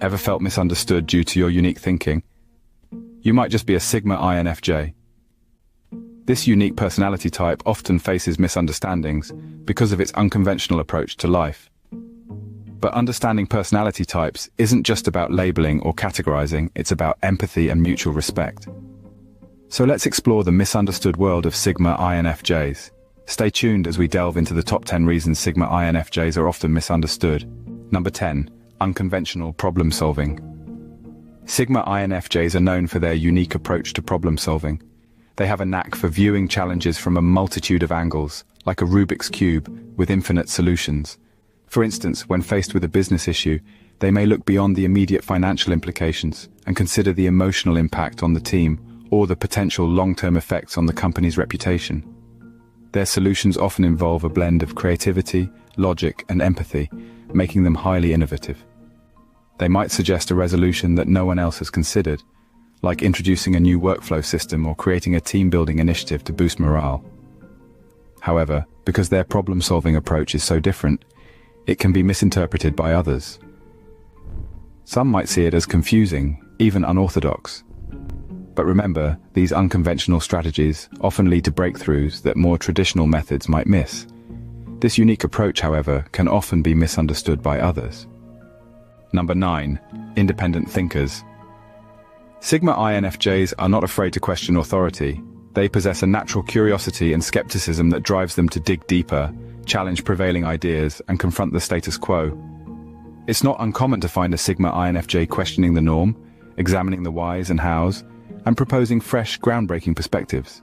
Ever felt misunderstood due to your unique thinking? You might just be a Sigma INFJ. This unique personality type often faces misunderstandings because of its unconventional approach to life. But understanding personality types isn't just about labeling or categorizing, it's about empathy and mutual respect. So let's explore the misunderstood world of Sigma INFJs. Stay tuned as we delve into the top 10 reasons Sigma INFJs are often misunderstood. Number 10. Unconventional problem-solving. Sigma INFJs are known for their unique approach to problem-solving. They have a knack for viewing challenges from a multitude of angles, like a Rubik's Cube with infinite solutions. For instance, when faced with a business issue, they may look beyond the immediate financial implications and consider the emotional impact on the team or the potential long-term effects on the company's reputation. Their solutions often involve a blend of creativity, logic, and empathy, making them highly innovative. They might suggest a resolution that no one else has considered, like introducing a new workflow system or creating a team-building initiative to boost morale. However, because their problem-solving approach is so different, it can be misinterpreted by others. Some might see it as confusing, even unorthodox. But remember, these unconventional strategies often lead to breakthroughs that more traditional methods might miss. This unique approach, however, can often be misunderstood by others. Number 9. Independent thinkers. Sigma INFJs are not afraid to question authority. They possess a natural curiosity and skepticism that drives them to dig deeper, challenge prevailing ideas, and confront the status quo. It's not uncommon to find a Sigma INFJ questioning the norm, examining the whys and hows, and proposing fresh, groundbreaking perspectives.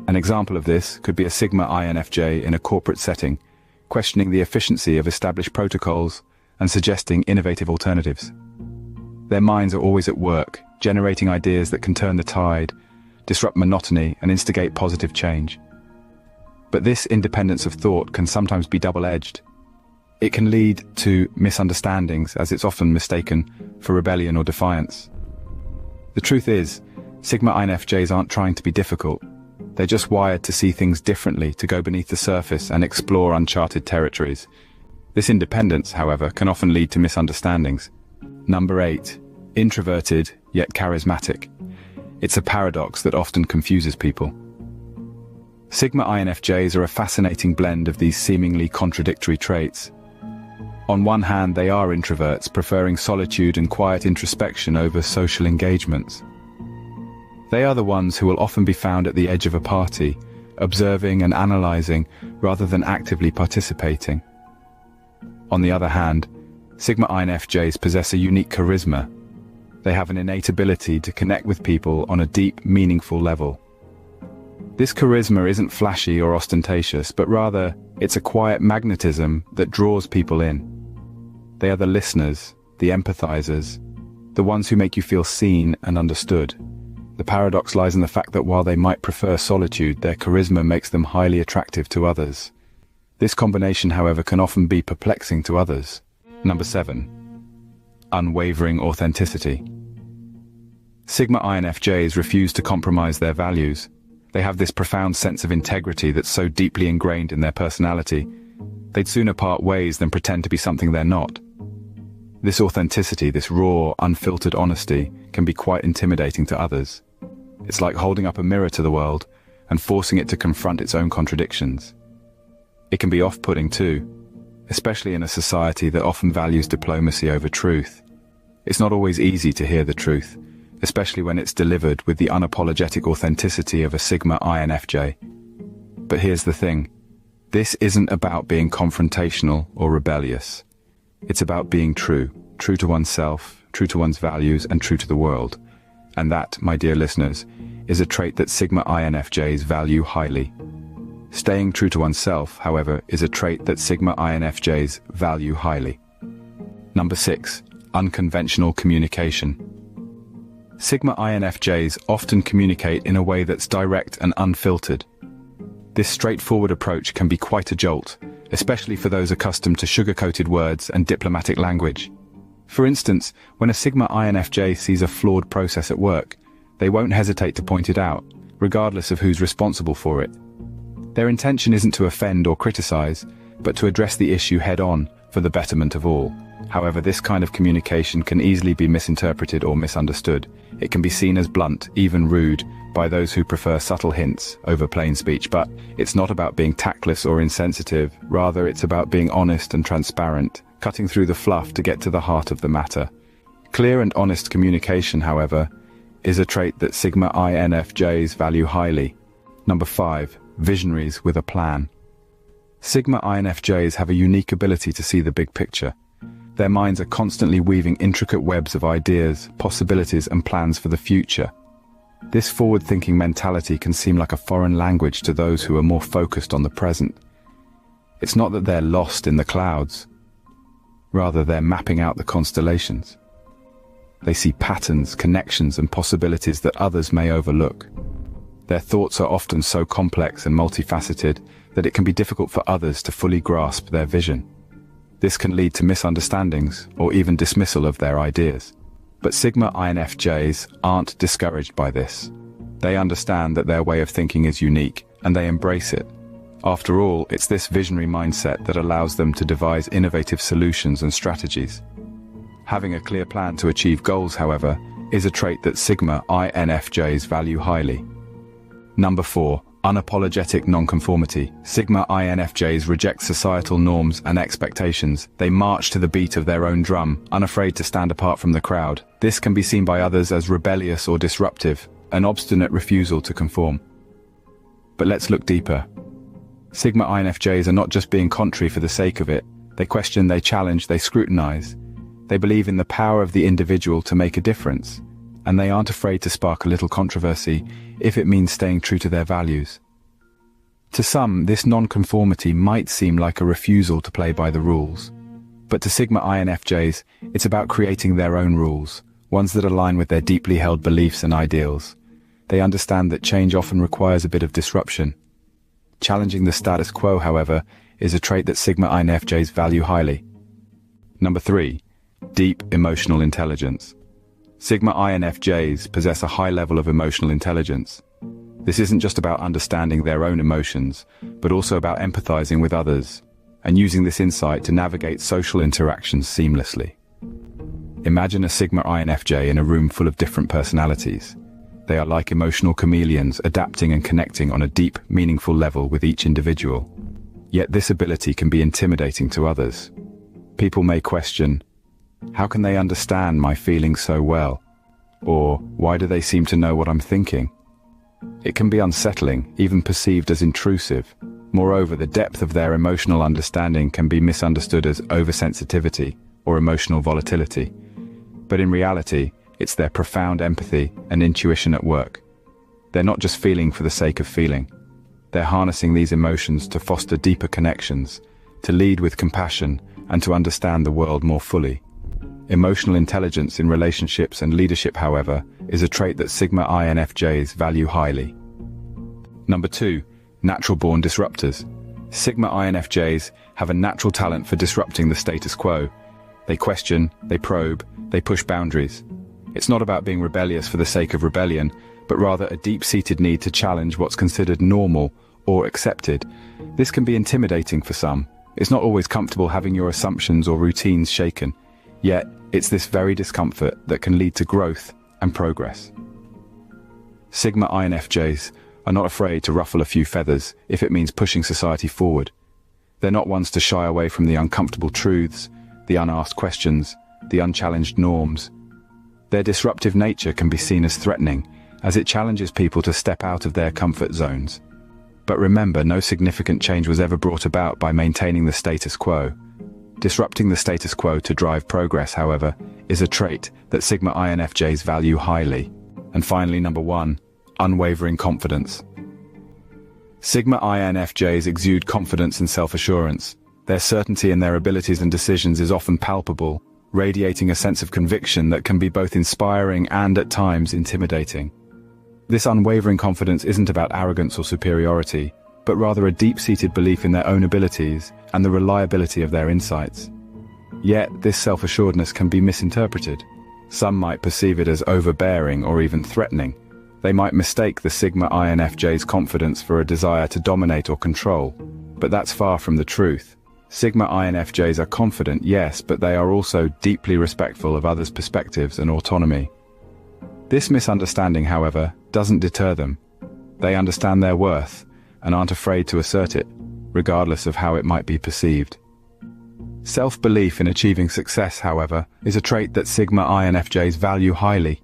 An example of this could be a Sigma INFJ in a corporate setting, questioning the efficiency of established protocols and suggesting innovative alternatives. Their minds are always at work, generating ideas that can turn the tide, disrupt monotony, and instigate positive change. But this independence of thought can sometimes be double-edged. It can lead to misunderstandings, as it's often mistaken for rebellion or defiance. The truth is, Sigma INFJs aren't trying to be difficult. They're just wired to see things differently, to go beneath the surface and explore uncharted territories. This independence, however, can often lead to misunderstandings. Number 8. Introverted, yet charismatic. It's a paradox that often confuses people. Sigma INFJs are a fascinating blend of these seemingly contradictory traits. On one hand, they are introverts, preferring solitude and quiet introspection over social engagements. They are the ones who will often be found at the edge of a party, observing and analyzing rather than actively participating. On the other hand, Sigma INFJs possess a unique charisma. They have an innate ability to connect with people on a deep, meaningful level. This charisma isn't flashy or ostentatious, but rather, it's a quiet magnetism that draws people in. They are the listeners, the empathizers, the ones who make you feel seen and understood. The paradox lies in the fact that while they might prefer solitude, their charisma makes them highly attractive to others. This combination, however, can often be perplexing to others. Number 7. Unwavering authenticity. Sigma INFJs refuse to compromise their values. They have this profound sense of integrity that's so deeply ingrained in their personality. They'd sooner part ways than pretend to be something they're not. This authenticity, this raw, unfiltered honesty, can be quite intimidating to others. It's like holding up a mirror to the world and forcing it to confront its own contradictions. It can be off-putting too, especially in a society that often values diplomacy over truth. It's not always easy to hear the truth, especially when it's delivered with the unapologetic authenticity of a Sigma INFJ. But here's the thing. This isn't about being confrontational or rebellious. It's about being true to oneself, true to one's values, and true to the world. And that, my dear listeners, is a trait that Sigma INFJs value highly. Staying true to oneself, however, is a trait that Sigma INFJs value highly. Number 6. Unconventional communication. Sigma INFJs often communicate in a way that's direct and unfiltered. This straightforward approach can be quite a jolt, especially for those accustomed to sugar-coated words and diplomatic language. For instance, when a Sigma INFJ sees a flawed process at work, they won't hesitate to point it out, regardless of who's responsible for it. Their intention isn't to offend or criticize, but to address the issue head-on for the betterment of all. However, this kind of communication can easily be misinterpreted or misunderstood. It can be seen as blunt, even rude, by those who prefer subtle hints over plain speech, but it's not about being tactless or insensitive. Rather, it's about being honest and transparent, cutting through the fluff to get to the heart of the matter. Clear and honest communication, however, is a trait that Sigma INFJs value highly. Number 5. Visionaries with a plan. Sigma INFJs have a unique ability to see the big picture. Their minds are constantly weaving intricate webs of ideas, possibilities, and plans for the future. This forward-thinking mentality can seem like a foreign language to those who are more focused on the present. It's not that they're lost in the clouds. Rather, they're mapping out the constellations. They see patterns, connections, and possibilities that others may overlook. Their thoughts are often so complex and multifaceted that it can be difficult for others to fully grasp their vision. This can lead to misunderstandings or even dismissal of their ideas. But Sigma INFJs aren't discouraged by this. They understand that their way of thinking is unique, and they embrace it. After all, it's this visionary mindset that allows them to devise innovative solutions and strategies. Having a clear plan to achieve goals, however, is a trait that Sigma INFJs value highly. Number 4. Unapologetic Nonconformity. Sigma INFJs reject societal norms and expectations. They march to the beat of their own drum, unafraid to stand apart from the crowd. This can be seen by others as rebellious or disruptive, an obstinate refusal to conform. But let's look deeper. Sigma INFJs are not just being contrary for the sake of it. They question, they challenge, they scrutinize. They believe in the power of the individual to make a difference, and they aren't afraid to spark a little controversy if it means staying true to their values. To some, this nonconformity might seem like a refusal to play by the rules. But to Sigma INFJs, it's about creating their own rules, ones that align with their deeply held beliefs and ideals. They understand that change often requires a bit of disruption. Challenging the status quo, however, is a trait that Sigma INFJs value highly. Number 3. Deep emotional intelligence. Sigma INFJs possess a high level of emotional intelligence. This isn't just about understanding their own emotions, but also about empathizing with others, and using this insight to navigate social interactions seamlessly. Imagine a Sigma INFJ in a room full of different personalities. They are like emotional chameleons, adapting and connecting on a deep, meaningful level with each individual. Yet this ability can be intimidating to others. People may question, how can they understand my feelings so well? Or, why do they seem to know what I'm thinking? It can be unsettling, even perceived as intrusive. Moreover, the depth of their emotional understanding can be misunderstood as oversensitivity or emotional volatility. But in reality, it's their profound empathy and intuition at work. They're not just feeling for the sake of feeling. They're harnessing these emotions to foster deeper connections, to lead with compassion, and to understand the world more fully. Emotional intelligence in relationships and leadership, however, is a trait that Sigma INFJs value highly. Number 2. Natural-born disruptors. Sigma INFJs have a natural talent for disrupting the status quo. They question, they probe, they push boundaries. It's not about being rebellious for the sake of rebellion, but rather a deep-seated need to challenge what's considered normal or accepted. This can be intimidating for some. It's not always comfortable having your assumptions or routines shaken. Yet, it's this very discomfort that can lead to growth and progress. Sigma INFJs are not afraid to ruffle a few feathers if it means pushing society forward. They're not ones to shy away from the uncomfortable truths, the unasked questions, the unchallenged norms. Their disruptive nature can be seen as threatening, as it challenges people to step out of their comfort zones. But remember, no significant change was ever brought about by maintaining the status quo. Disrupting the status quo to drive progress, however, is a trait that Sigma INFJs value highly. And finally, number 1, Unwavering Confidence. Sigma INFJs exude confidence and self-assurance. Their certainty in their abilities and decisions is often palpable, radiating a sense of conviction that can be both inspiring and at times intimidating. This unwavering confidence isn't about arrogance or superiority, but rather a deep-seated belief in their own abilities and the reliability of their insights. Yet, this self-assuredness can be misinterpreted. Some might perceive it as overbearing or even threatening. They might mistake the Sigma INFJ's confidence for a desire to dominate or control, but that's far from the truth. Sigma INFJs are confident, yes, but they are also deeply respectful of others' perspectives and autonomy. This misunderstanding, however, doesn't deter them. They understand their worth and aren't afraid to assert it, regardless of how it might be perceived. Self-belief in achieving success, however, is a trait that Sigma INFJs value highly.